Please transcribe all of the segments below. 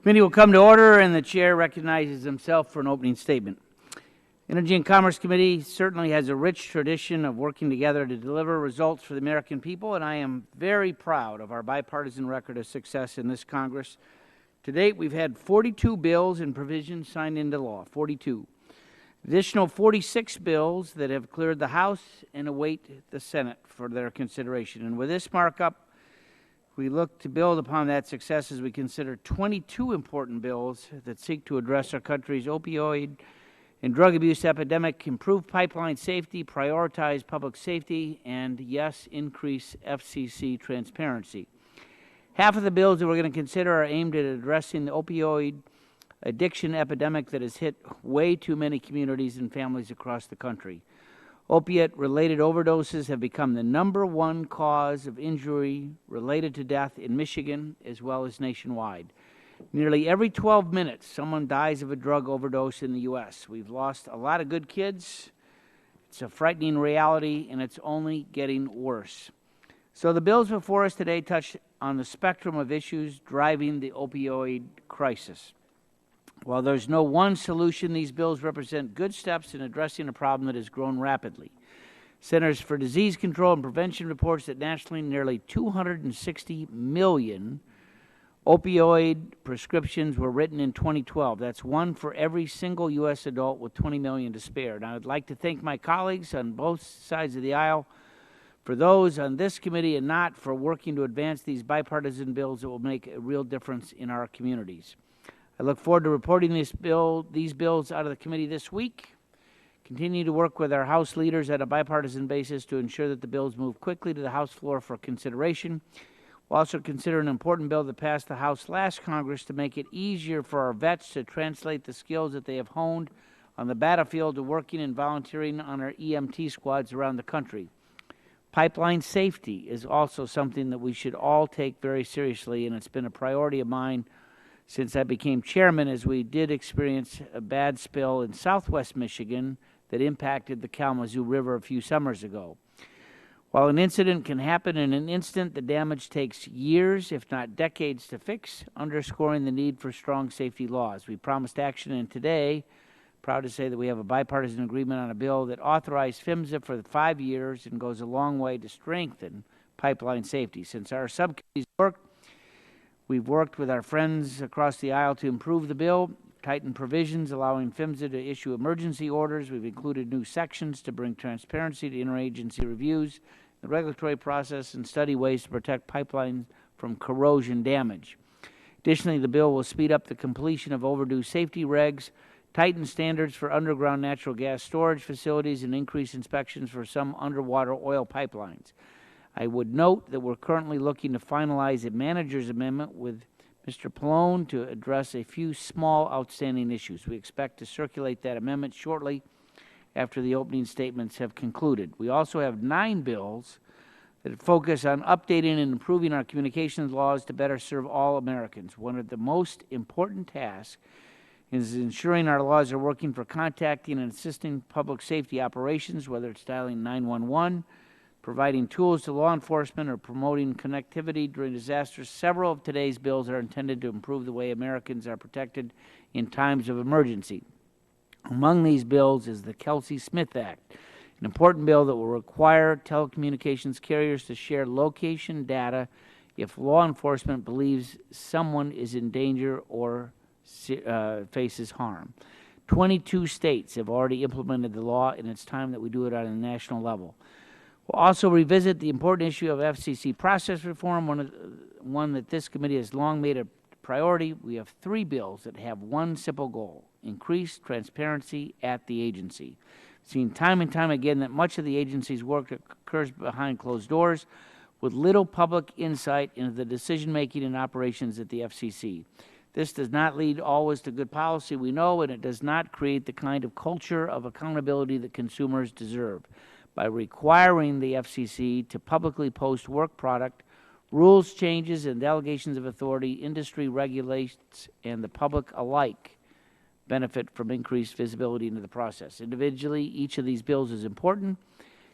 Committee will come to order, and the chair recognizes himself for an opening statement. Energy and Commerce Committee certainly has a rich tradition of working together to deliver results for the American people, and I am very proud of our bipartisan record of success in this Congress. To date, we've had 42 bills and provisions signed into law, 42. Additional 46 bills that have cleared the House and await the Senate for their consideration. And with this markup, we look to build upon that success as we consider 22 important bills that seek to address our country's opioid and drug abuse epidemic, improve pipeline safety, prioritize public safety, and, yes, increase FCC transparency. Half of the bills that we're going to consider are aimed at addressing the opioid addiction epidemic that has hit way too many communities and families across the country. Opiate-related overdoses have become the #1 cause of injury related to death in Michigan as well as nationwide. Nearly every 12 minutes, someone dies of a drug overdose in the U.S. We've lost a lot of good kids. It's a frightening reality, and it's only getting worse. So the bills before us today touch on the spectrum of issues driving the opioid crisis. While there's no one solution, these bills represent good steps in addressing a problem that has grown rapidly. Centers for Disease Control and Prevention reports that nationally nearly 260 million opioid prescriptions were written in 2012. That's one for every single U.S. adult with 20 million to spare. And I would like to thank my colleagues on both sides of the aisle, for those on this committee and not, for working to advance these bipartisan bills that will make a real difference in our communities. I look forward to reporting these bills out of the committee this week. Continue to work with our House leaders at a bipartisan basis to ensure that the bills move quickly to the House floor for consideration. We'll also consider an important bill that passed the House last Congress to make it easier for our vets to translate the skills that they have honed on the battlefield to working and volunteering on our EMT squads around the country. Pipeline safety is also something that we should all take very seriously, and it's been a priority of mine since I became chairman, as we did experience a bad spill in southwest Michigan that impacted the Kalamazoo River a few summers ago. While an incident can happen in an instant, the damage takes years, if not decades, to fix, underscoring the need for strong safety laws. We promised action, and today, proud to say that we have a bipartisan agreement on a bill that authorized PHMSA for 5 years and goes a long way to strengthen pipeline safety. Since our subcommittee's work, we've worked with our friends across the aisle to improve the bill, tighten provisions allowing PHMSA to issue emergency orders. We've included new sections to bring transparency to interagency reviews, the regulatory process, and study ways to protect pipelines from corrosion damage. Additionally, the bill will speed up the completion of overdue safety regs, tighten standards for underground natural gas storage facilities, and increase inspections for some underwater oil pipelines. I would note that we're currently looking to finalize a manager's amendment with Mr. Pallone to address a few small outstanding issues. We expect to circulate that amendment shortly after the opening statements have concluded. We also have 9 bills that focus on updating and improving our communications laws to better serve all Americans. One of the most important tasks is ensuring our laws are working for contacting and assisting public safety operations, whether it's dialing 911, providing tools to law enforcement, or promoting connectivity during disasters. Several of today's bills are intended to improve the way Americans are protected in times of emergency. Among these bills is the Kelsey-Smith Act, an important bill that will require telecommunications carriers to share location data if law enforcement believes someone is in danger or faces harm. 22 states have already implemented the law, and it's time that we do it on a national level. We'll also revisit the important issue of FCC process reform, one that this committee has long made a priority. We have 3 bills that have one simple goal: increase transparency at the agency. We've seen time and time again that much of the agency's work occurs behind closed doors with little public insight into the decision-making and operations at the FCC. This does not lead always to good policy, we know, and it does not create the kind of culture of accountability that consumers deserve. By requiring the FCC to publicly post work product, rules changes and delegations of authority, industry regulates, and the public alike benefit from increased visibility into the process. Individually, each of these bills is important.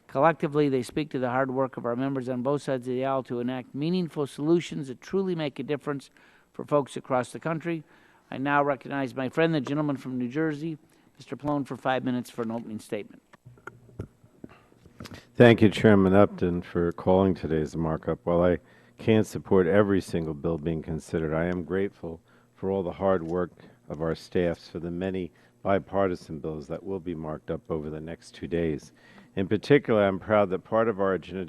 Collectively, they speak to the hard work of our members on both sides of the aisle to enact meaningful solutions that truly make a difference for folks across the country. I now recognize my friend, the gentleman from New Jersey, Mr. Pallone, for 5 minutes for an opening statement. Thank you, Chairman Upton, for calling today's markup. While I can't support every single bill being considered, I am grateful for all the hard work of our staffs for the many bipartisan bills that will be marked up over the next 2 days. In particular, I'm proud that part of our agenda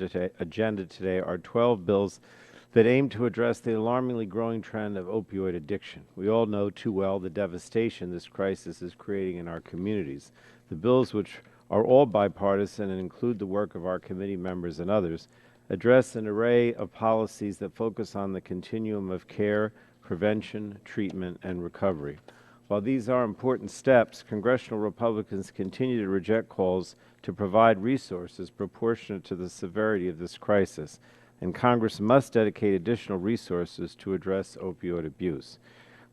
today are 12 bills that aim to address the alarmingly growing trend of opioid addiction. We all know too well the devastation this crisis is creating in our communities. The bills, which are all bipartisan and include the work of our committee members and others, address an array of policies that focus on the continuum of care, prevention, treatment, and recovery. While these are important steps, congressional Republicans continue to reject calls to provide resources proportionate to the severity of this crisis, and Congress must dedicate additional resources to address opioid abuse.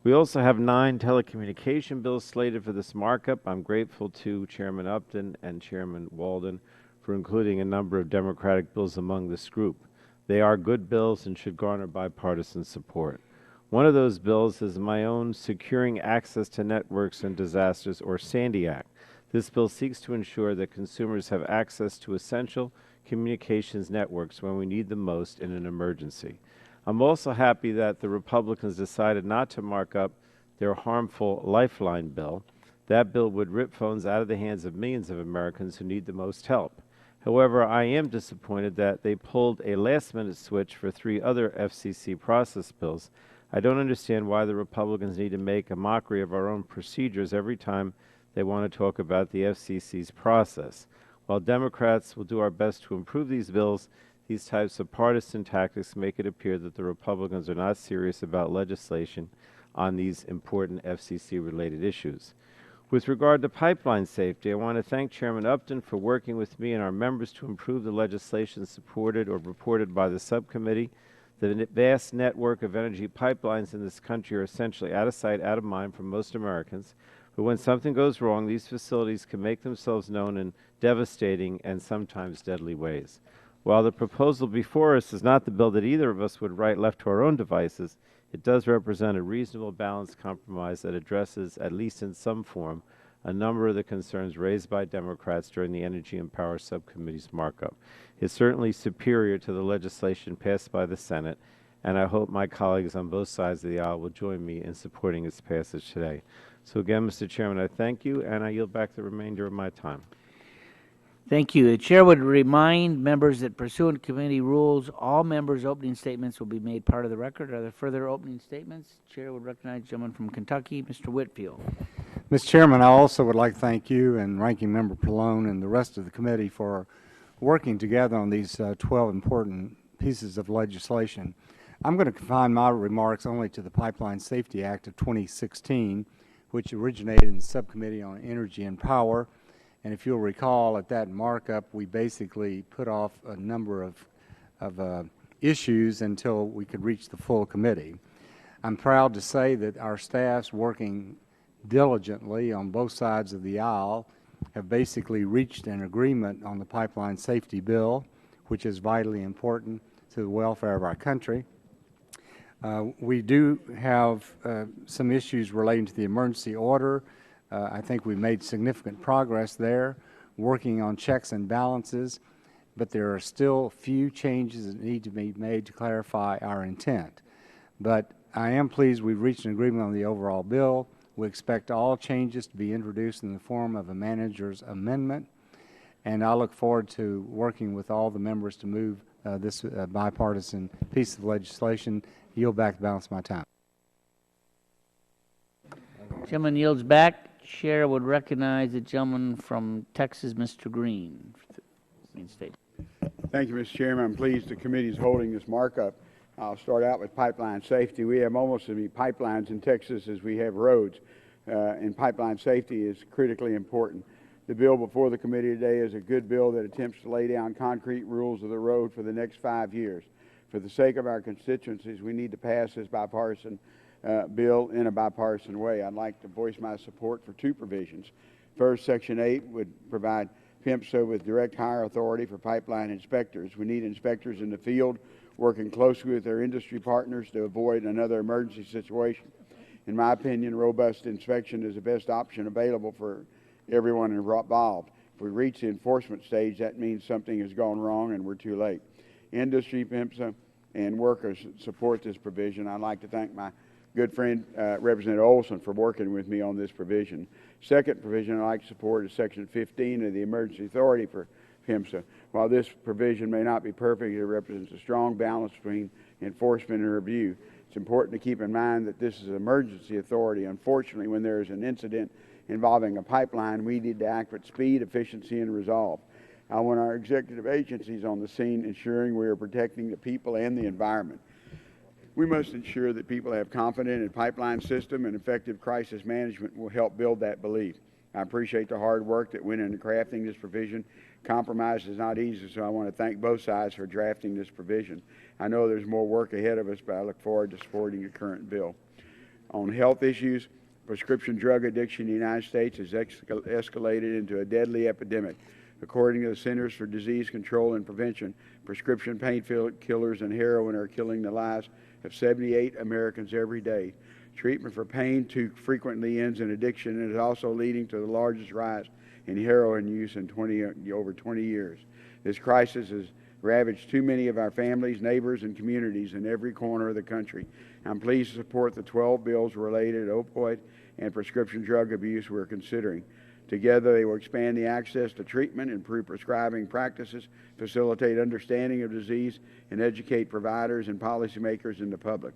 We also have 9 telecommunication bills slated for this markup. I'm grateful to Chairman Upton and Chairman Walden for including a number of Democratic bills among this group. They are good bills and should garner bipartisan support. One of those bills is my own Securing Access to Networks and Disasters, or SANDY Act. This bill seeks to ensure that consumers have access to essential communications networks when we need them most in an emergency. I'm also happy that the Republicans decided not to mark up their harmful Lifeline bill. That bill would rip phones out of the hands of millions of Americans who need the most help. However, I am disappointed that they pulled a last-minute switch for 3 other FCC process bills. I don't understand why the Republicans need to make a mockery of our own procedures every time they want to talk about the FCC's process. While Democrats will do our best to improve these bills, these types of partisan tactics make it appear that the Republicans are not serious about legislation on these important FCC-related issues. With regard to pipeline safety, I want to thank Chairman Upton for working with me and our members to improve the legislation supported or reported by the subcommittee. The vast network of energy pipelines in this country are essentially out of sight, out of mind for most Americans. But when something goes wrong, these facilities can make themselves known in devastating and sometimes deadly ways. While the proposal before us is not the bill that either of us would write left to our own devices, it does represent a reasonable, balanced compromise that addresses, at least in some form, a number of the concerns raised by Democrats during the Energy and Power Subcommittee's markup. It's certainly superior to the legislation passed by the Senate, and I hope my colleagues on both sides of the aisle will join me in supporting its passage today. So again, Mr. Chairman, I thank you, and I yield back the remainder of my time. Thank you. The Chair would remind members that pursuant to committee rules, all members' opening statements will be made part of the record. Are there further opening statements? Chair would recognize the gentleman from Kentucky, Mr. Whitfield. Mr. Chairman, I also would like to thank you and Ranking Member Pallone and the rest of the committee for working together on these 12 important pieces of legislation. I'm going to confine my remarks only to the Pipeline Safety Act of 2016, which originated in the Subcommittee on Energy and Power. And if you'll recall, at that markup, we basically put off a number of issues until we could reach the full committee. I'm proud to say that our staffs working diligently on both sides of the aisle have basically reached an agreement on the pipeline safety bill, which is vitally important to the welfare of our country. We do have some issues relating to the emergency order. I think we've made significant progress there, working on checks and balances, but there are still few changes that need to be made to clarify our intent. But I am pleased we've reached an agreement on the overall bill. We expect all changes to be introduced in the form of a manager's amendment, and I look forward to working with all the members to move this bipartisan piece of legislation. Yield back the balance of my time. Gentleman yields back. Chair would recognize the gentleman from Texas, Mr. Green. Thank you, Mr. Chairman. I'm pleased the committee is holding this markup. I'll start out with pipeline safety. We have almost as many pipelines in Texas as we have roads, and pipeline safety is critically important. The bill before the committee today is a good bill that attempts to lay down concrete rules of the road for the next 5 years. For the sake of our constituencies, we need to pass this bipartisan bill in a bipartisan way. I'd like to voice my support for 2 provisions. First, Section 8 would provide PHMSA with direct hire authority for pipeline inspectors. We need inspectors in the field working closely with their industry partners to avoid another emergency situation. In my opinion, robust inspection is the best option available for everyone involved. If we reach the enforcement stage, that means something has gone wrong and we're too late. Industry, PIMSA, and workers support this provision. I'd like to thank my good friend Representative Olson for working with me on this provision. Second provision I'd like to support is Section 15 of the Emergency Authority for PIMSA. While this provision may not be perfect, it represents a strong balance between enforcement and review. It's important to keep in mind that this is an emergency authority. Unfortunately, when there is an incident involving a pipeline, we need to act with speed, efficiency, and resolve. I want our executive agencies on the scene ensuring we are protecting the people and the environment. We must ensure that people have confidence in pipeline system, and effective crisis management will help build that belief. I appreciate the hard work that went into crafting this provision. Compromise is not easy, so I want to thank both sides for drafting this provision. I know there's more work ahead of us, but I look forward to supporting the current bill. On health issues, prescription drug addiction in the United States has escalated into a deadly epidemic. According to the Centers for Disease Control and Prevention, prescription painkillers and heroin are killing the lives of 78 Americans every day. Treatment for pain too frequently ends in addiction and is also leading to the largest rise in heroin use in over 20 years. This crisis has ravaged too many of our families, neighbors, and communities in every corner of the country. I'm pleased to support the 12 bills related to opioid and prescription drug abuse we're considering. Together, they will expand the access to treatment, improve prescribing practices, facilitate understanding of disease, and educate providers and policymakers and the public.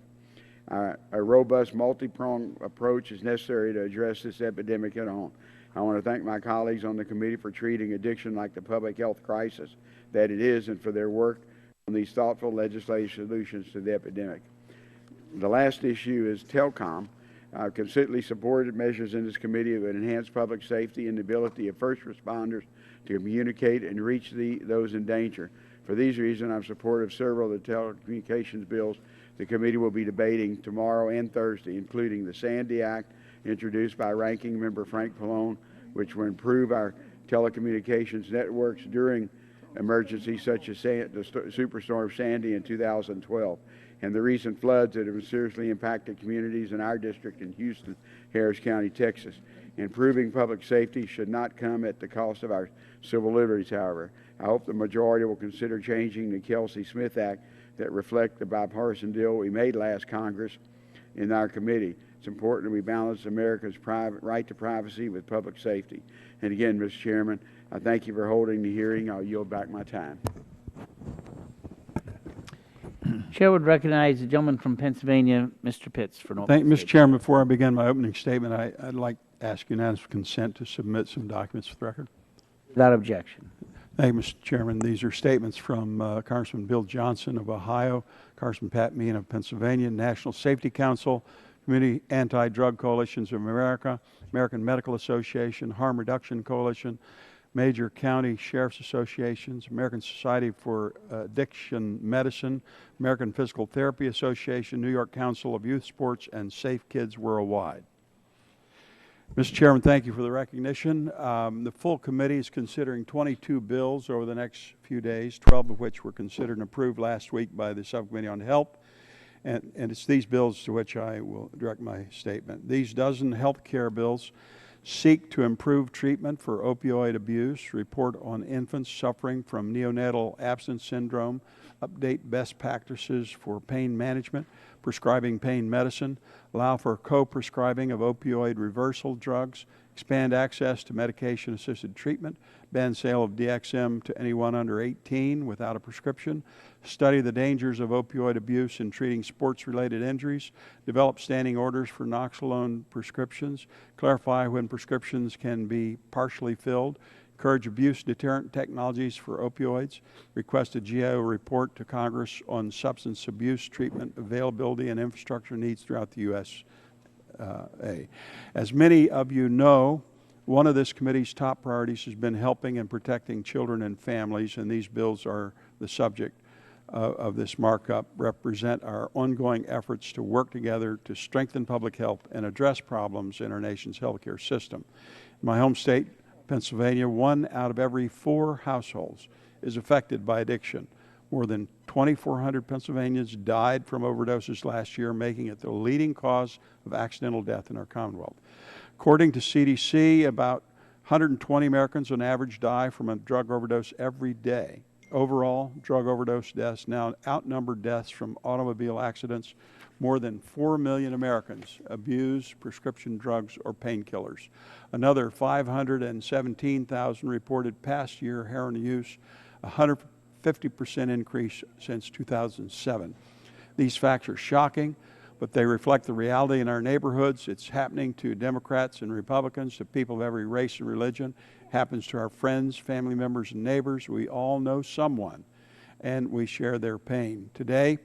A robust, multi-pronged approach is necessary to address this epidemic head on. I want to thank my colleagues on the committee for treating addiction like the public health crisis that it is, and for their work on these thoughtful legislative solutions to the epidemic. The last issue is telecom. I've consistently supported measures in this committee that enhance public safety and the ability of first responders to communicate and reach those in danger. For these reasons, I'm supportive of several of the telecommunications bills the committee will be debating tomorrow and Thursday, including the Sandy Act, introduced by Ranking Member Frank Pallone, which will improve our telecommunications networks during emergencies such as the Superstorm Sandy in 2012, and the recent floods that have seriously impacted communities in our district in Houston, Harris County, Texas. Improving public safety should not come at the cost of our civil liberties, however. I hope the majority will consider changing the Kelsey-Smith Act that reflect the bipartisan deal we made last Congress in our committee. It's important that we balance America's right to privacy with public safety. And again, Mr. Chairman, I thank you for holding the hearing. I'll yield back my time. Chair would recognize the gentleman from Pennsylvania, Mr. Pitts, for an opening Thank you, Mr. statement. Chairman. Before I begin my opening statement, I'd like to ask unanimous consent to submit some documents for the record. Without objection. Thank you, Mr. Chairman. These are statements from Congressman Bill Johnson of Ohio, Congressman Pat Meehan of Pennsylvania, National Safety Council, Community Anti-Drug Coalitions of America, American Medical Association, Harm Reduction Coalition, major county sheriff's associations, American Society for Addiction Medicine, American Physical Therapy Association, New York Council of Youth Sports, and Safe Kids Worldwide. Mr. Chairman, thank you for the recognition. The full committee is considering 22 bills over the next few days, 12 of which were considered and approved last week by the Subcommittee on Health. And it's these bills to which I will direct my statement. These dozen health care bills seek to improve treatment for opioid abuse, report on infants suffering from neonatal abstinence syndrome, update best practices for pain management, prescribing pain medicine, allow for co-prescribing of opioid reversal drugs, expand access to medication-assisted treatment, ban sale of DXM to anyone under 18 without a prescription, study the dangers of opioid abuse in treating sports-related injuries, develop standing orders for naloxone prescriptions, clarify when prescriptions can be partially filled, encourage abuse deterrent technologies for opioids, request a GAO report to Congress on substance abuse treatment availability and infrastructure needs throughout the U.S. As many of you know, one of this committee's top priorities has been helping and protecting children and families, and these bills are the subject of this markup, represent our ongoing efforts to work together to strengthen public health and address problems in our nation's healthcare system. In my home state, Pennsylvania, 1 out of every 4 households is affected by addiction. More than 2,400 Pennsylvanians died from overdoses last year, making it the leading cause of accidental death in our Commonwealth. According to CDC, about 120 Americans on average die from a drug overdose every day. Overall, drug overdose deaths now outnumber deaths from automobile accidents. More than 4 million Americans abuse prescription drugs or painkillers. Another 517,000 reported past year heroin use, 150% increase since 2007. These facts are shocking, but they reflect the reality in our neighborhoods. It's happening to Democrats and Republicans, to people of every race and religion. It happens to our friends, family members, and neighbors. We all know someone, and we share their pain. Today,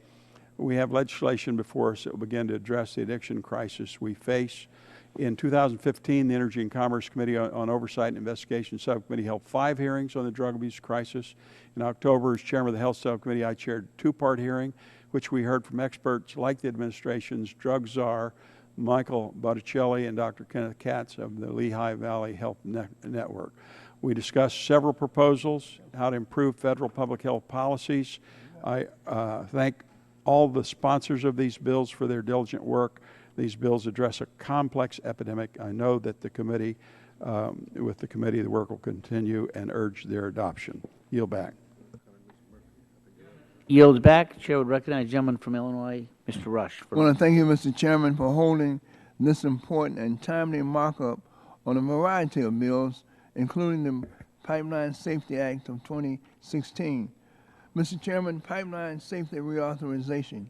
we have legislation before us that will begin to address the addiction crisis we face. In 2015, the Energy and Commerce Committee on Oversight and Investigation Subcommittee held 5 hearings on the drug abuse crisis. In October, as chairman of the Health Subcommittee, I chaired a 2-part hearing, which we heard from experts like the administration's drug czar, Michael Botticelli, and Dr. Kenneth Katz of the Lehigh Valley Health Network. We discussed several proposals, how to improve federal public health policies. I thank all the sponsors of these bills for their diligent work. These bills address a complex epidemic. I know that the committee, the work will continue and urge their adoption. Yield back. Yield back. Chair would recognize the gentleman from Illinois, Mr. Rush. I want to thank you, Mr. Chairman, for holding this important and timely markup on a variety of bills, including the Pipeline Safety Act of 2016. Mr. Chairman, pipeline safety reauthorization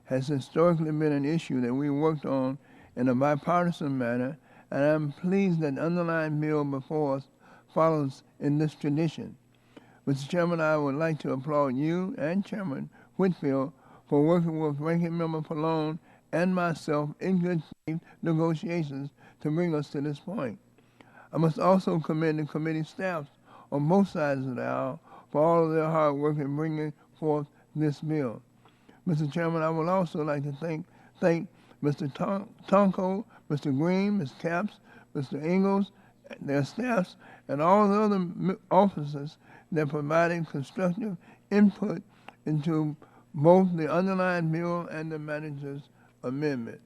has historically been an issue that we worked on in a bipartisan manner, and I'm pleased that the underlying bill before us follows in this tradition. Mr. Chairman, I would like to applaud you and Chairman Whitfield for working with Ranking Member Pallone and myself in good faith negotiations to bring us to this point. I must also commend the committee staffs on both sides of the aisle for all of their hard work in bringing forth this bill. Mr. Chairman, I would also like to thank Mr. Tonko, Mr. Green, Ms. Capps, Mr. Ingalls, their staffs, and all the other officers that provided constructive input into both the underlying bill and the manager's amendment.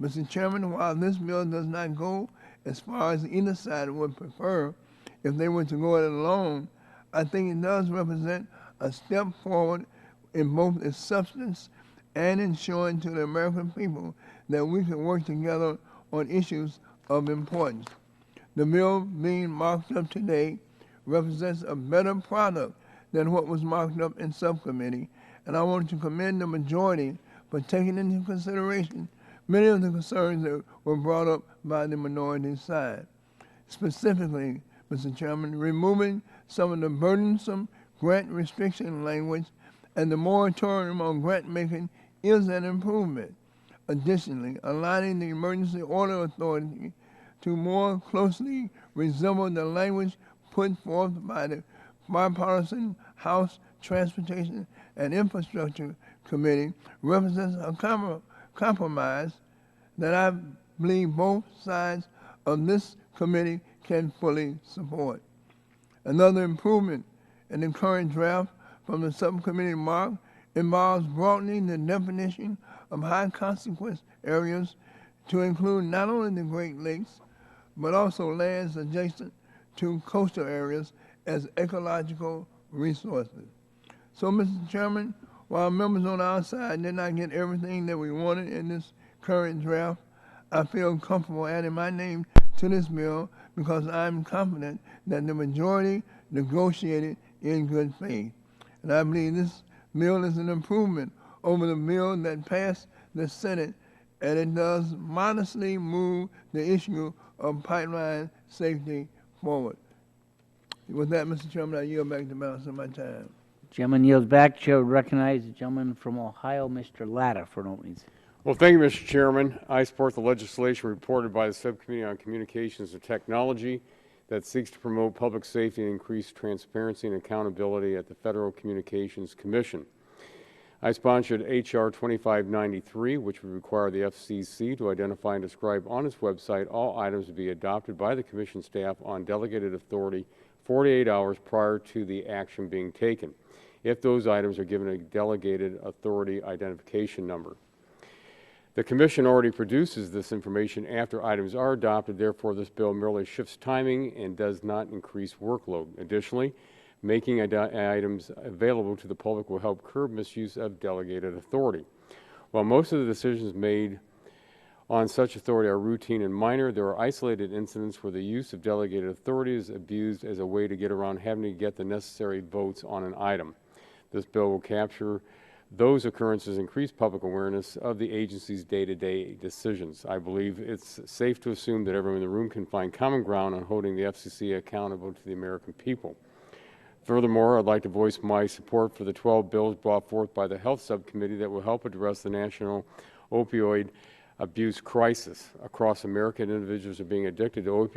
Mr. Chairman, while this bill does not go as far as either side would prefer if they were to go it alone, I think it does represent a step forward in both its substance and in showing to the American people that we can work together on issues of importance. The bill being marked up today represents a better product than what was marked up in subcommittee, and I want to commend the majority for taking into consideration many of the concerns that were brought up by the minority side. Specifically, Mr. Chairman, removing some of the burdensome grant restriction language and the moratorium on grant making is an improvement. Additionally, aligning the Emergency Order Authority to more closely resemble the language put forth by the bipartisan House Transportation and Infrastructure Committee represents a compromise that I believe both sides of this committee can fully support. Another improvement in the current draft from the subcommittee mark involves broadening the definition of high consequence areas to include not only the Great Lakes, but also lands adjacent to coastal areas as ecological resources. So, Mr. Chairman, while members on our side did not get everything that we wanted in this current draft, I feel comfortable adding my name to this bill because I'm confident that the majority negotiated in good faith. And I believe this bill is an improvement over the bill that passed the Senate, and it does modestly move the issue of pipeline safety forward. With that, Mr. Chairman, I yield back the balance of my time. Gentleman yields back. Chair would recognize the gentleman from Ohio, Mr. Latta, for an opening. Well, thank you, Mr. Chairman. I support the legislation reported by the Subcommittee on Communications and Technology that seeks to promote public safety and increase transparency and accountability at the Federal Communications Commission. I sponsored H.R. 2593, which would require the FCC to identify and describe on its website all items to be adopted by the Commission staff on delegated authority 48 hours prior to the action being taken. if those items are given a delegated authority identification number. The Commission already produces this information after items are adopted. Therefore, this bill merely shifts timing and does not increase workload. Additionally, making items available to the public will help curb misuse of delegated authority. While most of the decisions made on such authority are routine and minor, there are isolated incidents where the use of delegated authority is abused as a way to get around having to get the necessary votes on an item. This bill will capture those occurrences, increase public awareness of the agency's day-to-day decisions. I believe it's safe to assume that everyone in the room can find common ground on holding the FCC accountable to the American people. Furthermore, I'd like to voice my support for the 12 bills brought forth by the Health Subcommittee that will help address the national opioid abuse crisis. Across America, individuals are being addicted to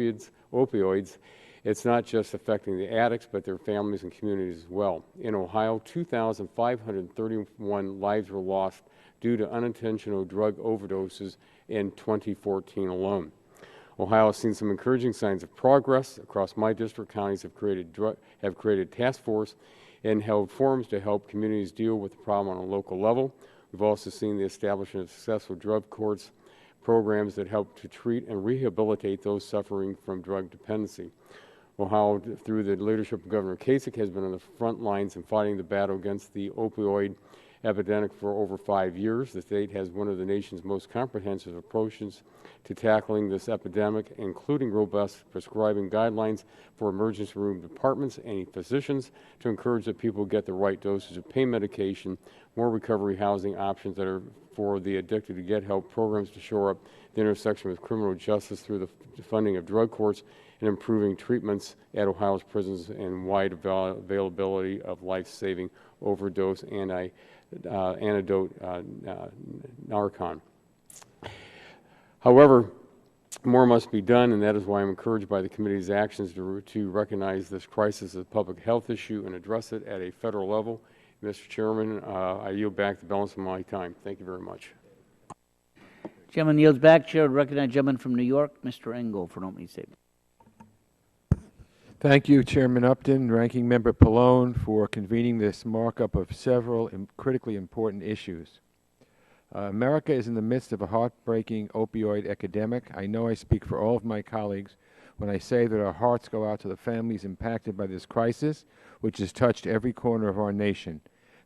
opioids. It's not just affecting the addicts, but their families and communities as well. In Ohio, 2,531 lives were lost due to unintentional drug overdoses in 2014 alone. Ohio has seen some encouraging signs of progress. Across my district, counties have created task force and held forums to help communities deal with the problem on a local level. We've also seen the establishment of successful drug courts programs that help to treat and rehabilitate those suffering from drug dependency. Ohio, through the leadership of Governor Kasich, has been on the front lines in fighting the battle against the opioid epidemic for over 5 years. The state has one of the nation's most comprehensive approaches to tackling this epidemic, including robust prescribing guidelines for emergency room departments and physicians to encourage that people get the right dosage of pain medication, more recovery housing options that are for the addicted to get help, programs to shore up the intersection with criminal justice through the funding of drug courts, and improving treatments at Ohio's prisons and wide availability of life-saving overdose antidote Narcan. However, more must be done, and that is why I'm encouraged by the committee's actions to recognize this crisis as a public health issue and address it at a federal level. Mr. Chairman, I yield back the balance of my time. Thank you very much. Gentleman yields back. Chair would recognize the gentleman from New York, Mr. Engel, for an opening statement. Thank you, Chairman Upton, Ranking Member Pallone, for convening this markup of several critically important issues. America is in the midst of a heartbreaking opioid epidemic. I know I speak for all of my colleagues when I say that our hearts go out to the families impacted by this crisis, which has touched every corner of our nation.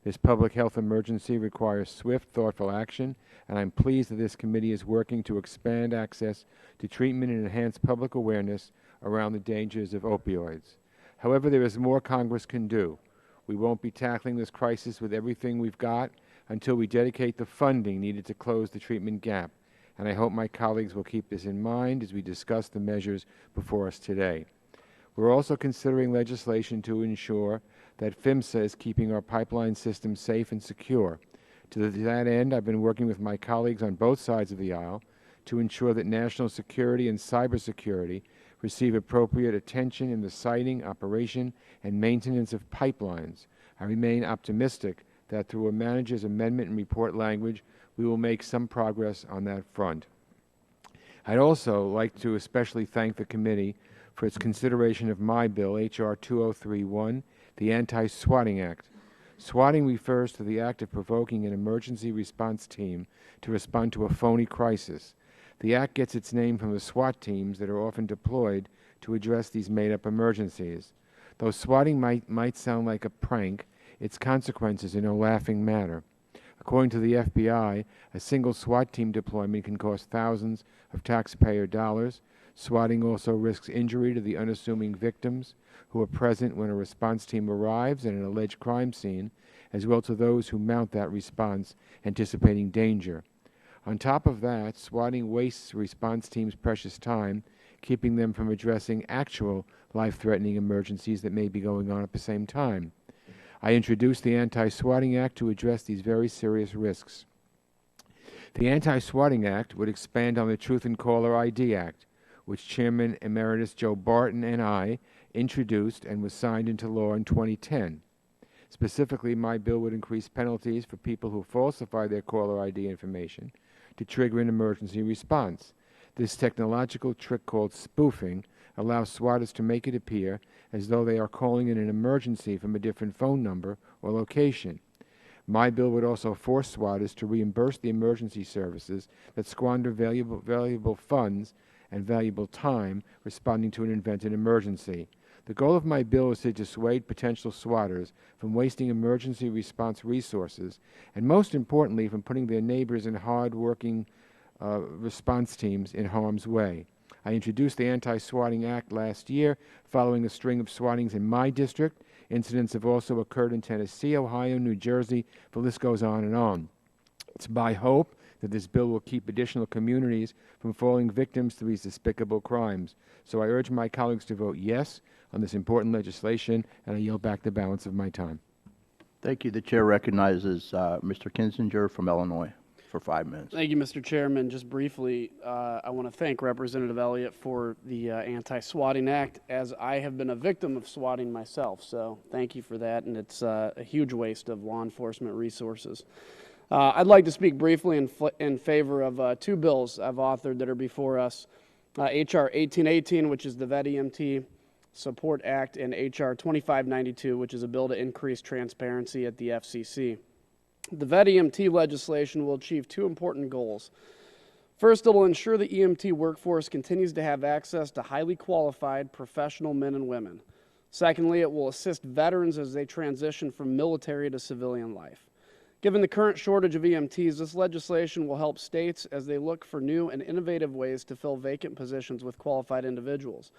This public health emergency requires swift, thoughtful action, and I'm pleased that this committee is working to expand access to treatment and enhance public awareness around the dangers of opioids. However, there is more Congress can do. We won't be tackling this crisis with everything we've got until we dedicate the funding needed to close the treatment gap, and I hope my colleagues will keep this in mind as we discuss the measures before us today. We're also considering legislation to ensure that PHMSA is keeping our pipeline system safe and secure. To that end, I've been working with my colleagues on both sides of the aisle to ensure that national security and cybersecurity receive appropriate attention in the siting, operation, and maintenance of pipelines. I remain optimistic that through a manager's amendment and report language, we will make some progress on that front. I'd also like to especially thank the committee for its consideration of my bill, H.R. 2031, the Anti-Swatting Act. Swatting refers to the act of provoking an emergency response team to respond to a phony crisis. The act gets its name from the SWAT teams that are often deployed to address these made-up emergencies. Though swatting might sound like a prank, its consequences are no laughing matter. According to the FBI, a single SWAT team deployment can cost thousands of taxpayer dollars. Swatting also risks injury to the unassuming victims who are present when a response team arrives at an alleged crime scene, as well to those who mount that response anticipating danger. On top of that, swatting wastes response teams' precious time, keeping them from addressing actual life-threatening emergencies that may be going on at the same time. I introduced the Anti-Swatting Act to address these very serious risks. The Anti-Swatting Act would expand on the Truth in Caller ID Act, which Chairman Emeritus Joe Barton and I introduced and was signed into law in 2010. Specifically, my bill would increase penalties for people who falsify their caller ID information to trigger an emergency response. This technological trick called spoofing allows swatters to make it appear as though they are calling in an emergency from a different phone number or location. My bill would also force swatters to reimburse the emergency services that squander valuable funds and valuable time responding to an invented emergency. The goal of my bill is to dissuade potential swatters from wasting emergency response resources and, most importantly, from putting their neighbors and hard-working response teams in harm's way. I introduced the Anti-Swatting Act last year following a string of swattings in my district. Incidents have also occurred in Tennessee, Ohio, New Jersey. The list goes on and on. It's my hope that this bill will keep additional communities from falling victims to these despicable crimes. So I urge my colleagues to vote yes on this important legislation, and I yield back the balance of my time. Thank you. The chair recognizes Mr. Kinzinger from Illinois for 5 minutes. Thank you, Mr. Chairman. Just briefly, I want to thank Representative Elliott for the Anti-Swatting Act, as I have been a victim of swatting myself. So thank you for that, and it's a huge waste of law enforcement resources. I'd like to speak briefly in favor of two bills I've authored that are before us. H.R. 1818, which is the Vet EMT Support Act, and H.R. 2592, which is a bill to increase transparency at the FCC. The Vet EMT legislation will achieve two important goals. First, it will ensure the EMT workforce continues to have access to highly qualified professional men and women. Secondly, it will assist veterans as they transition from military to civilian life. Given the current shortage of EMTs, this legislation will help states as they look for new and innovative ways to fill vacant positions with qualified individuals.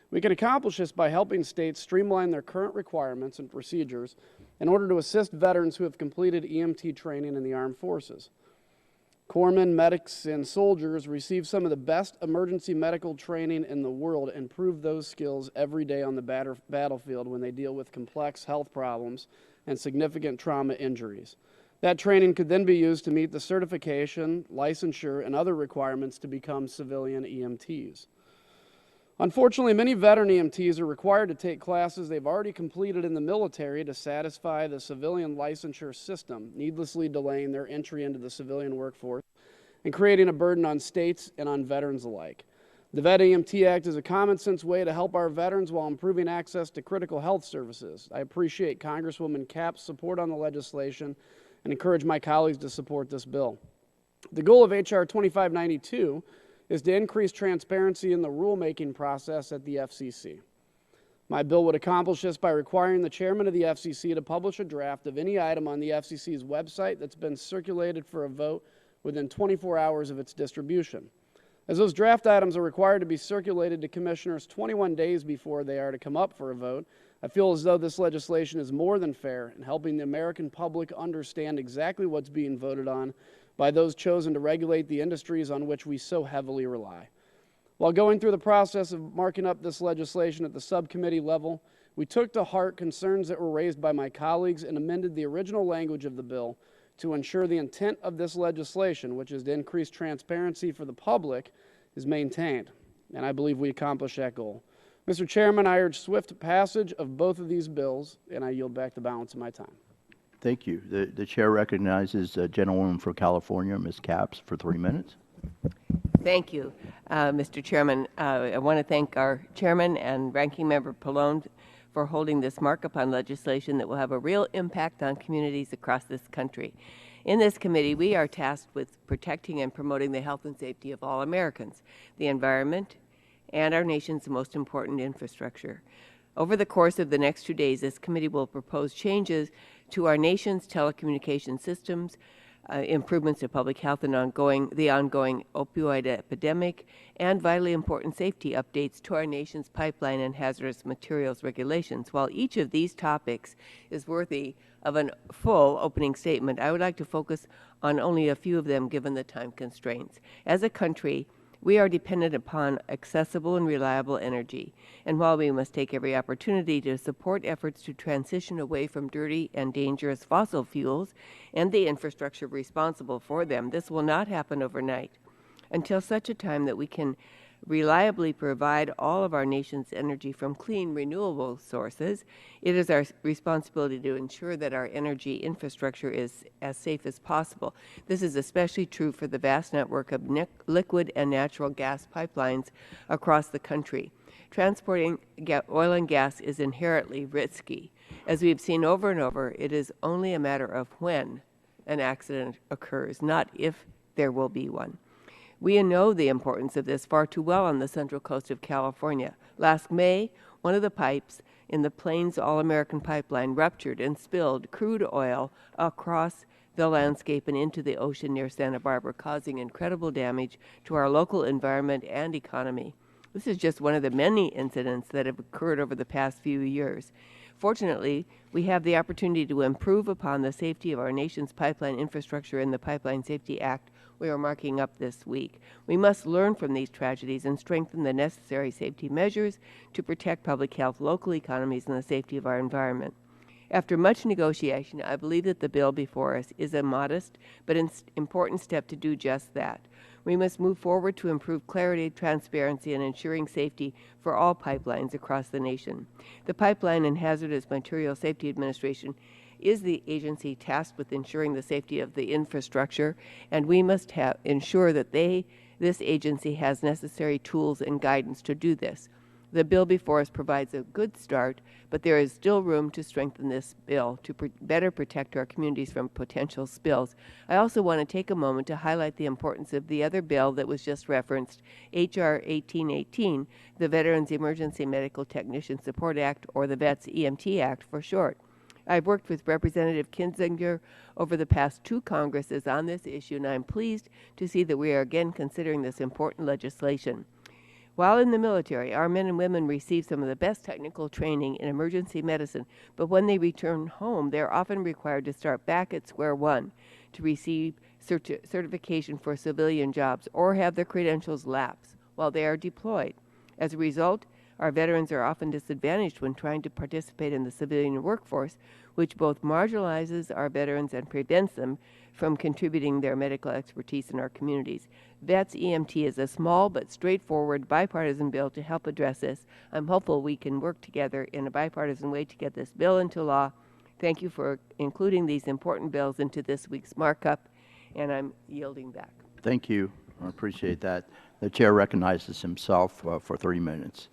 We can accomplish this by helping states streamline their current requirements and procedures in order to assist veterans who have completed EMT training in the armed forces. Corpsmen, medics, and soldiers receive some of the best emergency medical training in the world and prove those skills every day on the battlefield when they deal with complex health problems and significant trauma injuries. That training could then be used to meet the certification, licensure, and other requirements to become civilian EMTs. Unfortunately, many veteran EMTs are required to take classes they've already completed in the military to satisfy the civilian licensure system, needlessly delaying their entry into the civilian workforce and creating a burden on states and on veterans alike. The Vet EMT Act is a common-sense way to help our veterans while improving access to critical health services. I appreciate Congresswoman Capp's support on the legislation and encourage my colleagues to support this bill. The goal of H.R. 2592 is to increase transparency in the rulemaking process at the FCC. My bill would accomplish this by requiring the chairman of the FCC to publish a draft of any item on the FCC's website that's been circulated for a vote within 24 hours of its distribution. As those draft items are required to be circulated to commissioners 21 days before they are to come up for a vote, I feel as though this legislation is more than fair in helping the American public understand exactly what's being voted on by those chosen to regulate the industries on which we so heavily rely. While going through the process of marking up this legislation at the subcommittee level, we took to heart concerns that were raised by my colleagues and amended the original language of the bill to ensure the intent of this legislation, which is to increase transparency for the public, is maintained. And I believe we accomplished that goal. Mr. Chairman, I urge swift passage of both of these bills, and I yield back the balance of my time. Thank you. The chair recognizes Gentlewoman from California, Ms. Capps, for 3 minutes. Thank you, Mr. Chairman. I want to thank our chairman and ranking member Pallone for holding this markup on legislation that will have a real impact on communities across this country. In this committee, we are tasked with protecting and promoting the health and safety of all Americans, the environment, and our nation's most important infrastructure. Over the course of the next 2 days, this committee will propose changes to our nation's telecommunication systems, improvements to public health and the ongoing opioid epidemic, and vitally important safety updates to our nation's pipeline and hazardous materials regulations. While each of these topics is worthy of a full opening statement, I would like to focus on only a few of them given the time constraints. As a country, we are dependent upon accessible and reliable energy, and while we must take every opportunity to support efforts to transition away from dirty and dangerous fossil fuels and the infrastructure responsible for them, this will not happen overnight. Until such a time that we can reliably provide all of our nation's energy from clean, renewable sources, it is our responsibility to ensure that our energy infrastructure is as safe as possible. This is especially true for the vast network of liquid and natural gas pipelines across the country. transporting oil and gas is inherently risky. As we've seen over and over, it is only a matter of when an accident occurs, not if there will be one. We know the importance of this far too well on the central coast of California. Last May, one of the pipes in the Plains All-American Pipeline ruptured and spilled crude oil across the landscape and into the ocean near Santa Barbara, causing incredible damage to our local environment and economy. This is just one of the many incidents that have occurred over the past few years. Fortunately, we have the opportunity to improve upon the safety of our nation's pipeline infrastructure in the Pipeline Safety Act we are marking up this week. We must learn from these tragedies and strengthen the necessary safety measures to protect public health, local economies, and the safety of our environment. After much negotiation, I believe that the bill before us is a modest but important step to do just that. We must move forward to improve clarity, transparency, and ensuring safety for all pipelines across the nation. The Pipeline and Hazardous Materials Safety Administration is the agency tasked with ensuring the safety of the infrastructure, and we must ensure that this agency has necessary tools and guidance to do this. The bill before us provides a good start, but there is still room to strengthen this bill to better protect our communities from potential spills. I also want to take a moment to highlight the importance of the other bill that was just referenced, H.R. 1818, the Veterans Emergency Medical Technician Support Act, or the VETS EMT Act for short. I've worked with Representative Kinzinger over the past 2 Congresses on this issue, and I'm pleased to see that we are again considering this important legislation. While in the military, our men and women receive some of the best technical training in emergency medicine, but when they return home, they are often required to start back at square one to receive certification for civilian jobs or have their credentials lapse while they are deployed. As a result, our veterans are often disadvantaged when trying to participate in the civilian workforce, which both marginalizes our veterans and prevents them from contributing their medical expertise in our communities. VETS EMT is a small but straightforward bipartisan bill to help address this. I'm hopeful we can work together in a bipartisan way to get this bill into law. Thank you for including these important bills into this week's markup, and I'm yielding back. Thank you. I appreciate that. The chair recognizes himself for 3 minutes.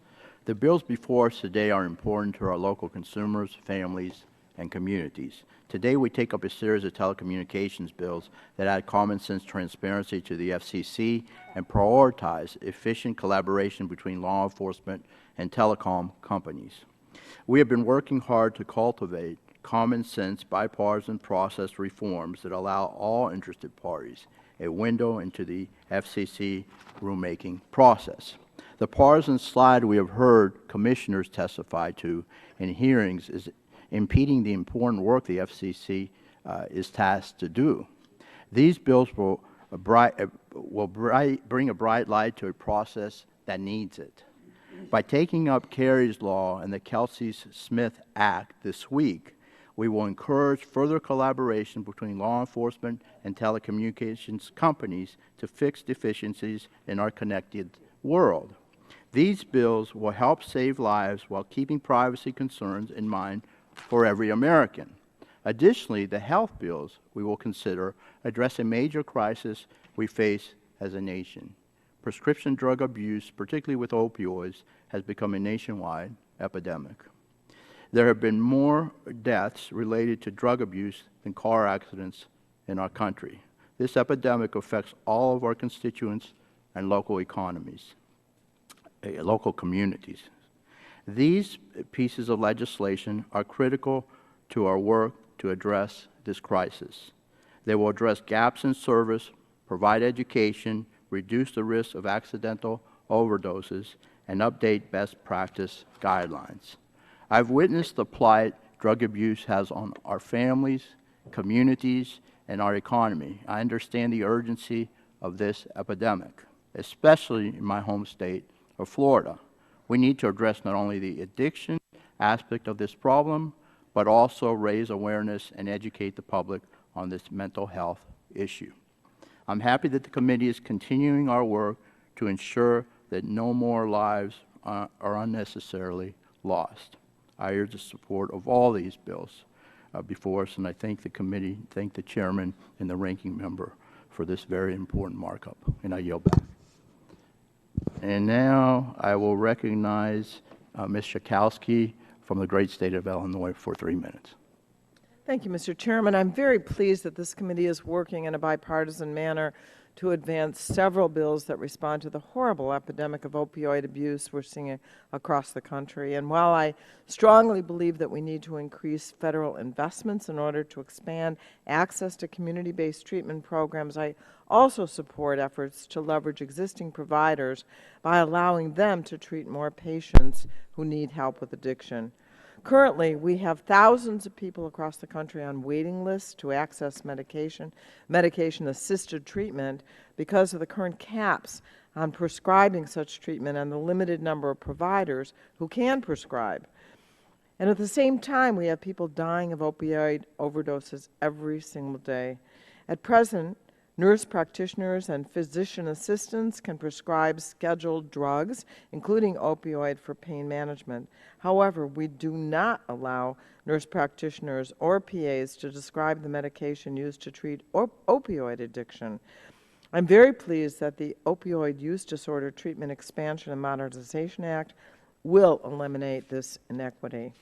The bills before us today are important to our local consumers, families, and communities. Today we take up a series of telecommunications bills that add common sense transparency to the FCC and prioritize efficient collaboration between law enforcement and telecom companies. We have been working hard to cultivate common sense bipartisan process reforms that allow all interested parties a window into the FCC rulemaking process. The partisan slide we have heard commissioners testify to in hearings is impeding the important work the FCC is tasked to do. These bills will bring a bright light to a process that needs it. By taking up Kerry's Law and the Kelsey-Smith Act this week, we will encourage further collaboration between law enforcement and telecommunications companies to fix deficiencies in our connected world. These bills will help save lives while keeping privacy concerns in mind for every American. Additionally, the health bills we will consider address a major crisis we face as a nation. Prescription drug abuse, particularly with opioids, has become a nationwide epidemic. There have been more deaths related to drug abuse than car accidents in our country. This epidemic affects all of our constituents and local economies, local communities. These pieces of legislation are critical to our work to address this crisis. They will address gaps in service, provide education, reduce the risk of accidental overdoses, and update best practice guidelines. I've witnessed the plight drug abuse has on our families, communities, and our economy. I understand the urgency of this epidemic, especially in my home state of Florida. We need to address not only the addiction aspect of this problem, but also raise awareness and educate the public on this mental health issue. I'm happy that the committee is continuing our work to ensure that no more lives are unnecessarily lost. I urge the support of all these bills before us, and I thank the committee, thank the chairman and the ranking member for this very important markup, and I yield back. And now I will recognize Ms. Schakowsky from the great state of Illinois for 3 minutes. Thank you, Mr. Chairman. I'm very pleased that this committee is working in a bipartisan manner to advance several bills that respond to the horrible epidemic of opioid abuse we're seeing across the country. And while I strongly believe that we need to increase federal investments in order to expand access to community-based treatment programs, I also support efforts to leverage existing providers by allowing them to treat more patients who need help with addiction. Currently, we have thousands of people across the country on waiting lists to access medication-assisted treatment because of the current caps on prescribing such treatment and the limited number of providers who can prescribe. And at the same time, we have people dying of opioid overdoses every single day. At present, nurse practitioners and physician assistants can prescribe scheduled drugs, including opioid, for pain management. However, we do not allow nurse practitioners or PAs to describe the medication used to treat opioid addiction. I'm very pleased that the Opioid Use Disorder Treatment Expansion and Modernization Act will eliminate this inequity.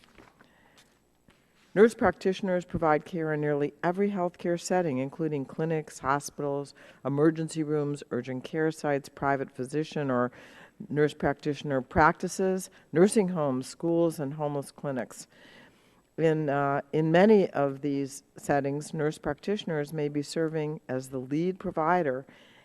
Nurse practitioners provide care in nearly every healthcare setting, including clinics, hospitals, emergency rooms, urgent care sites, private physician or nurse practitioner practices, nursing homes, schools, and homeless clinics. In many of these settings, nurse practitioners may be serving as the lead provider,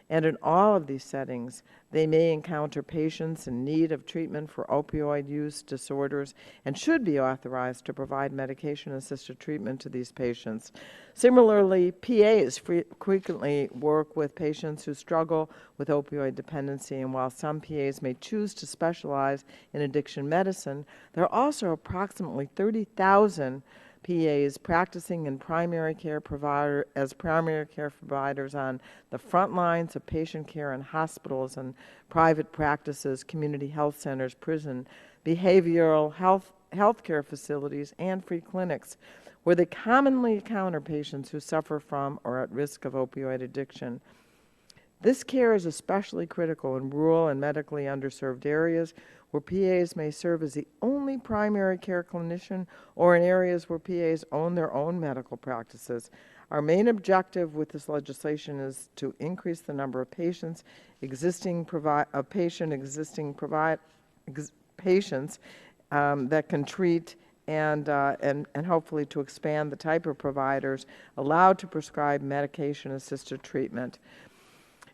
and in all of these settings, they may encounter patients in need of treatment for opioid use disorders and should be authorized to provide medication-assisted treatment to these patients. Similarly, PAs frequently work with patients who struggle with opioid dependency, and while some PAs may choose to specialize in addiction medicine, there are also approximately 30,000 PAs practicing in primary care providers on the front lines of patient care in hospitals and private practices, community health centers, prison, behavioral health care facilities, and free clinics, where they commonly encounter patients who suffer from or are at risk of opioid addiction. This care is especially critical in rural and medically underserved areas where PAs may serve as the only primary care clinician, or in areas where PAs own their own medical practices. Our main objective with this legislation is to increase the number of patients that can treat and hopefully to expand the type of providers allowed to prescribe medication-assisted treatment.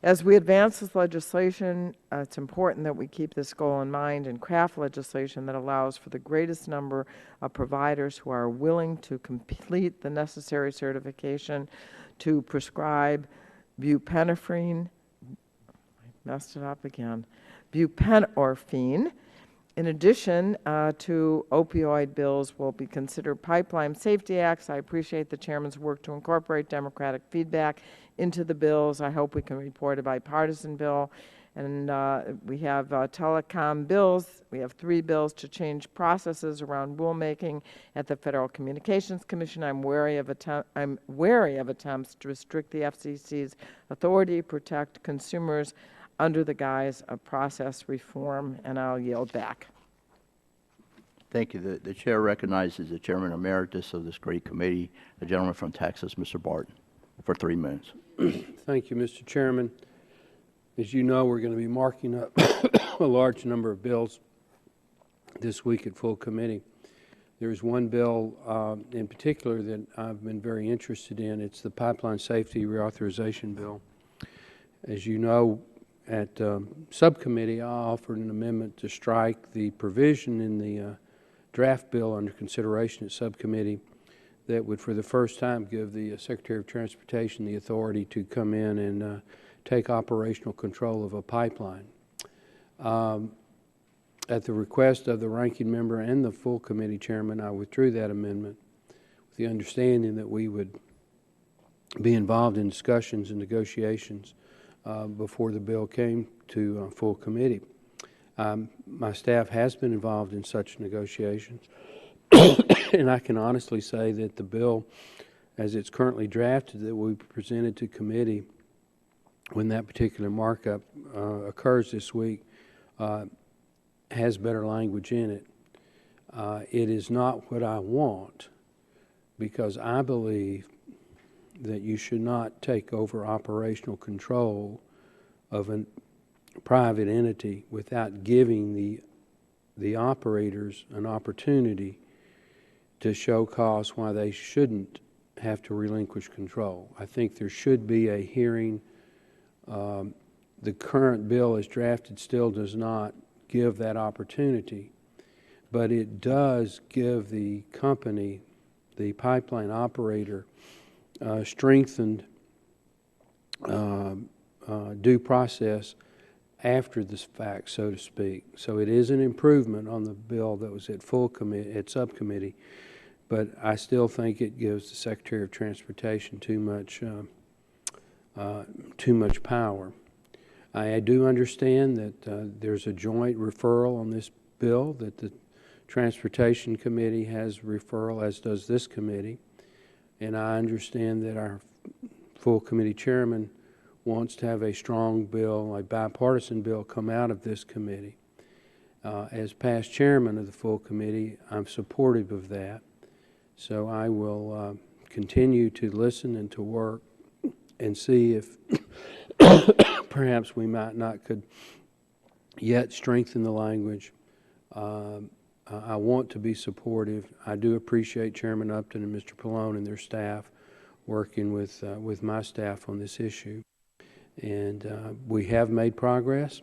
As we advance this legislation, it's important that we keep this goal in mind and craft legislation that allows for the greatest number of providers who are willing to complete the necessary certification to prescribe buprenorphine, buprenorphine. In addition to opioid bills will be considered pipeline safety acts. I appreciate the Chairman's work to incorporate democratic feedback into the bills. I hope we can report a bipartisan bill. And we have telecom bills. We have 3 bills to change processes around rulemaking at the Federal Communications Commission. I'm wary of attempts to restrict the FCC's authority to protect consumers under the guise of process reform, and I'll yield back. Thank you. The Chair recognizes the Chairman Emeritus of this great committee, the gentleman from Texas, Mr. Barton, for 3 minutes. Thank you, Mr. Chairman. As you know, we're going to be marking up a large number of bills this week at full committee. There's one bill in particular that I've been very interested in. It's the Pipeline Safety Reauthorization Bill. As you know, at subcommittee, I offered an amendment to strike the provision in the draft bill under consideration at subcommittee that would, for the first time, give the Secretary of Transportation the authority to come in and take operational control of a pipeline. At the request of the ranking member and the full committee chairman, I withdrew that amendment with the understanding that we would be involved in discussions and negotiations before the bill came to full committee. My staff has been involved in such negotiations, and I can honestly say that the bill, as it's currently drafted, that will be presented to committee when that particular markup occurs this week, has better language in it. It is not what I want, because I believe that you should not take over operational control of a private entity without giving the operators an opportunity to show cause why they shouldn't have to relinquish control. I think there should be a hearing. The current bill as drafted still does not give that opportunity, but it does give the company, the pipeline operator, strengthened due process after the fact, so to speak. So it is an improvement on the bill that was at full committee, at subcommittee, but I still think it gives the Secretary of Transportation too much power. I do understand that there's a joint referral on this bill, that the Transportation Committee has referral, as does this committee, and I understand that our full committee chairman wants to have a strong bill, a bipartisan bill, come out of this committee. As past chairman of the full committee, I'm supportive of that. So I will continue to listen and to work and see if perhaps we might not could yet strengthen the language. I want to be supportive. I do appreciate Chairman Upton and Mr. Pallone and their staff working with my staff on this issue. And we have made progress.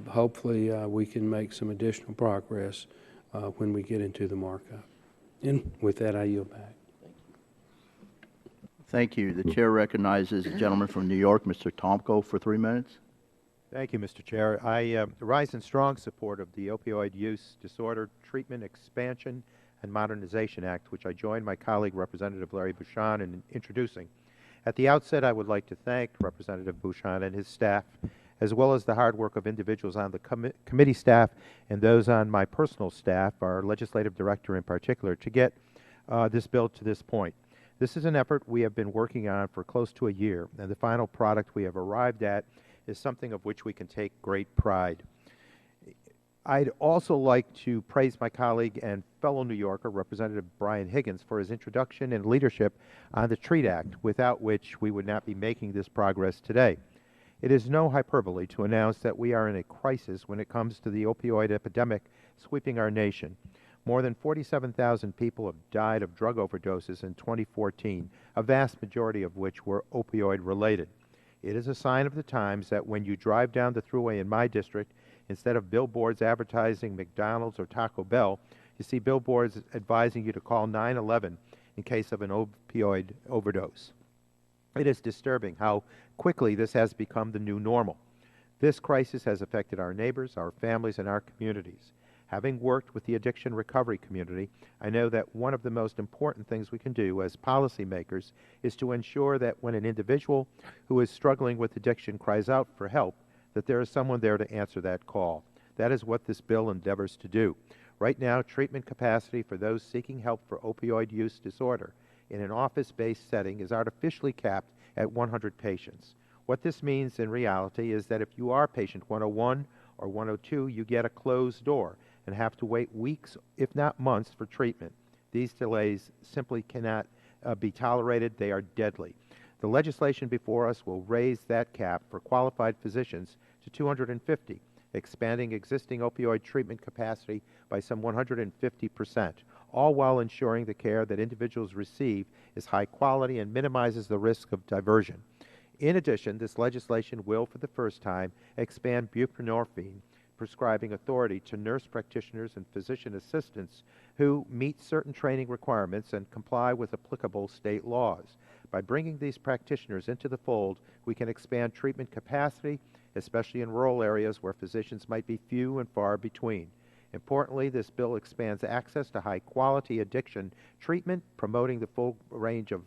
Hopefully we can make some additional progress when we get into the markup. And with that, I yield back. Thank you. The chair recognizes the gentleman from New York, Mr. Tomko, for 3 minutes. Thank you, Mr. Chair. I rise in strong support of the Opioid Use Disorder Treatment Expansion and Modernization Act, which I joined my colleague, Representative Larry Bouchon, in introducing. At the outset, I would like to thank Representative Bouchon and his staff, as well as the hard work of individuals on the committee staff and those on my personal staff, our legislative director in particular, to get this bill to this point. This is an effort we have been working on for close to a year, and the final product we have arrived at is something of which we can take great pride. I'd also like to praise my colleague and fellow New Yorker, Representative Brian Higgins, for his introduction and leadership on the TREAT Act, without which we would not be making this progress today. It is no hyperbole to announce that we are in a crisis when it comes to the opioid epidemic sweeping our nation. More than 47,000 people have died of drug overdoses in 2014, a vast majority of which were opioid-related. It is a sign of the times that when you drive down the thruway in my district, instead of billboards advertising McDonald's or Taco Bell, you see billboards advising you to call 911 in case of an opioid overdose. It is disturbing how quickly this has become the new normal. This crisis has affected our neighbors, our families, and our communities. Having worked with the addiction recovery community, I know that one of the most important things we can do as policymakers is to ensure that when an individual who is struggling with addiction cries out for help, that there is someone there to answer that call. That is what this bill endeavors to do. Right now, treatment capacity for those seeking help for opioid use disorder in an office-based setting is artificially capped at 100 patients. What this means in reality is that if you are patient 101 or 102, you get a closed door and have to wait weeks, if not months, for treatment. These delays simply cannot be tolerated. They are deadly. The legislation before us will raise that cap for qualified physicians to 250, expanding existing opioid treatment capacity by some 150%, all while ensuring the care that individuals receive is high quality and minimizes the risk of diversion. In addition, this legislation will, for the first time, expand buprenorphine prescribing authority to nurse practitioners and physician assistants who meet certain training requirements and comply with applicable state laws. By bringing these practitioners into the fold, we can expand treatment capacity, especially in rural areas where physicians might be few and far between. Importantly, this bill expands access to high-quality addiction treatment, promoting the full range of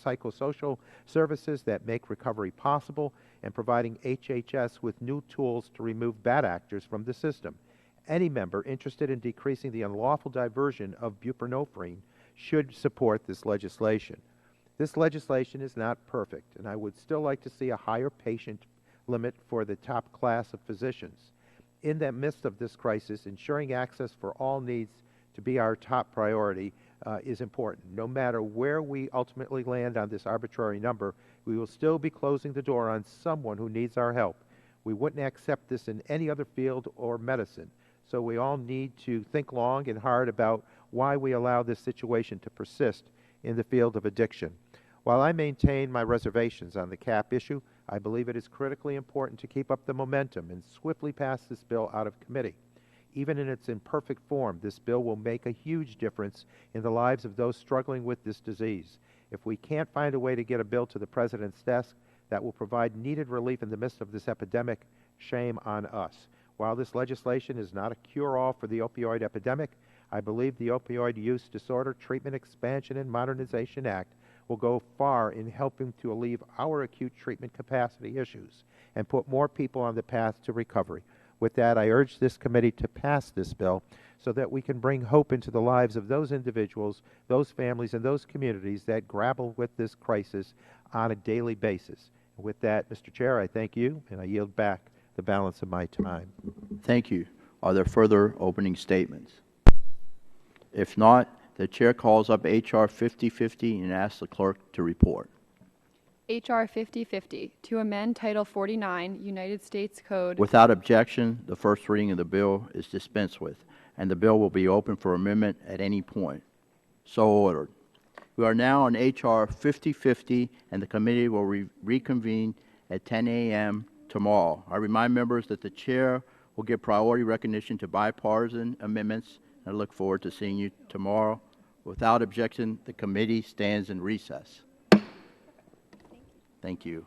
psychosocial services that make recovery possible, and providing HHS with new tools to remove bad actors from the system. Any member interested in decreasing the unlawful diversion of buprenorphine should support this legislation. This legislation is not perfect, and I would still like to see a higher patient limit for the top class of physicians. in the midst of this crisis, ensuring access for all needs to be our top priority is important. No matter where we ultimately land on this arbitrary number, we will still be closing the door on someone who needs our help. We wouldn't accept this in any other field or medicine. So we all need to think long and hard about why we allow this situation to persist in the field of addiction. While I maintain my reservations on the cap issue, I believe it is critically important to keep up the momentum and swiftly pass this bill out of committee. Even in its imperfect form, this bill will make a huge difference in the lives of those struggling with this disease. If we can't find a way to get a bill to the President's desk that will provide needed relief in the midst of this epidemic, shame on us. While this legislation is not a cure-all for the opioid epidemic, I believe the Opioid Use Disorder Treatment Expansion and Modernization Act will go far in helping to alleviate our acute treatment capacity issues and put more people on the path to recovery. With that, I urge this committee to pass this bill so that we can bring hope into the lives of those individuals, those families, and those communities that grapple with this crisis on a daily basis. And with that, Mr. Chair, I thank you, and I yield back the balance of my time. Thank you. Are there further opening statements? If not, the Chair calls up H.R. 5050 and asks the clerk to report. H.R. 5050, to amend Title 49, United States Code. Without objection, the first reading of the bill is dispensed with, and the bill will be open for amendment at any point. So ordered. We are now on H.R. 5050, and the committee will reconvene at 10 a.m. tomorrow. I remind members that the Chair will give priority recognition to bipartisan amendments, and I look forward to seeing you tomorrow. Without objection, the committee stands in recess. Thank you.